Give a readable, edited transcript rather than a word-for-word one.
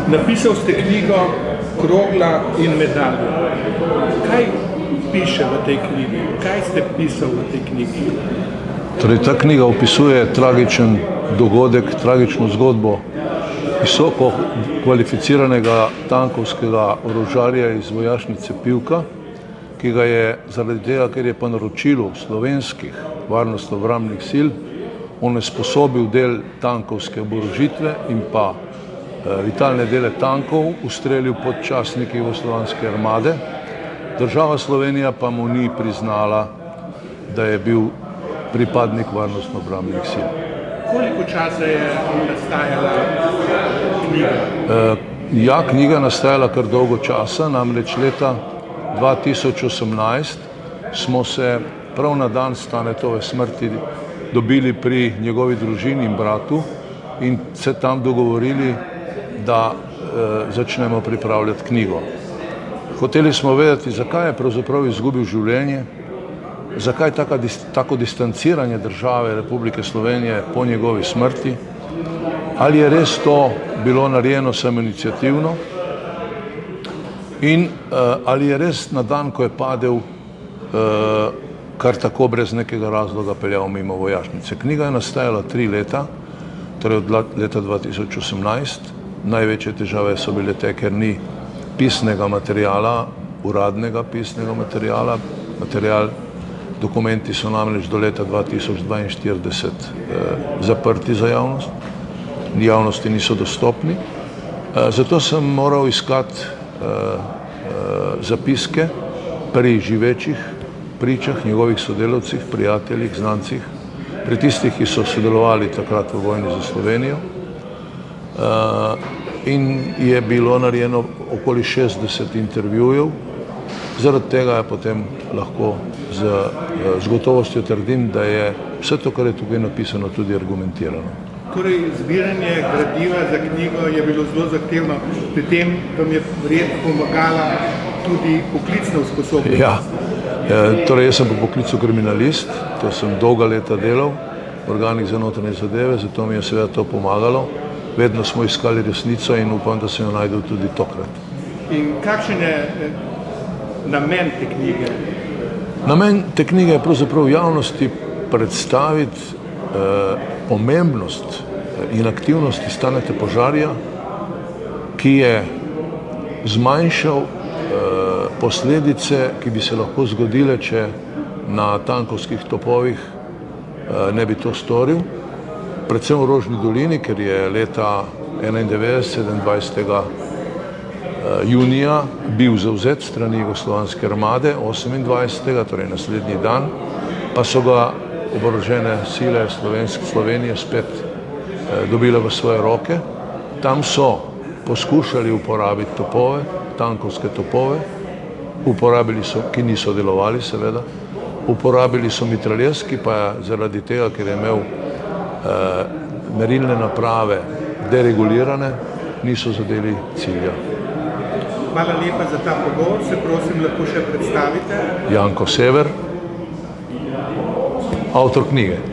Napisal ste knjigo Krogla in medalja. Kaj piše v tej knjigi? Kaj ste pisal v tej knjigi? Torej, ta knjiga opisuje tragičen dogodek, tragično zgodbo visoko kvalificiranega tankovskega orožarja iz vojašnice Pivka, ki ga je zaradi tega, ker je pa naročilu slovenskih varnostno-obrambnih sil onesposobil del tankovske oborožitve in pa vitalne dele tankov ustrelil podčastniki Jugoslovanske armade. Država Slovenija pa mu ni priznala, da je bil pripadnik varnostno-obrambnih sil. Koliko časa je nastajala knjiga? Ja, knjiga nastajala kar dolgo časa, namreč leta 2018 smo se prav na dan Stanetove smrti dobili pri njegovi družini in bratu in se tam dogovorili, da začnemo pripravljati knjigo. Hoteli smo vedeti, zakaj je pravzaprav izgubil življenje, zakaj tako distanciranje države Republike Slovenije po njegovi smrti, ali je res to bilo narejeno samoiniciativno in ali je res na dan, ko je padel, kar tako brez nekega razloga peljal mimo vojašnice. Knjiga je nastajala 3 leta, torej od leta 2018. Največje težave so bile te, ker ni pisnega materijala, uradnega pisnega materijala. Dokumenti so namreč do leta 2042 zaprti za javnost, javnosti niso dostopni. Zato sem moral iskati zapiske pri živečih pričah, njegovih sodelavcih, prijateljih, znancih, pri tistih, ki so sodelovali takrat v vojni za Slovenijo. In je bilo narejeno okoli 60 intervjujev. Zaradi tega je potem lahko z gotovostjo trdim, da je vse to, kar je tukaj napisano, tudi argumentirano. Torej, zbiranje gradiva za knjigo je bilo zelo zahtevno, pri tem vam je verjetno pomagala tudi poklicna usposobljenost. Ja, torej jaz sem po poklicu kriminalist, to sem dolga leta delal v organih za notranje zadeve, zato mi je seveda to pomagalo. Vedno smo iskali resnico in upam, da se jo najdel tudi tokrat. In kakšen je namen te knjige? Namen te knjige je pravzaprav javnosti predstaviti pomembnost in aktivnosti Staneta Požarja, ki je zmanjšal posledice, ki bi se lahko zgodile, če na tankovskih topovih ne bi to storil. Predvsem v Rožni dolini, ker je leta 1991, 27. junija, bil zavzet strani Jugoslovanske armade, 28. torej naslednji dan, pa so ga oborožene sile Slovenije spet dobile v svoje roke. Tam so poskušali uporabiti topove, tankovske topove, uporabili so, ki niso delovali seveda, uporabili so mitraljez, ki pa zaradi tega, ker je imel merilne naprave deregulirane, niso zadeli cilja. Hvala lepa za ta pogovor, se prosim lahko še predstavite. Janko Sever, avtor knjige.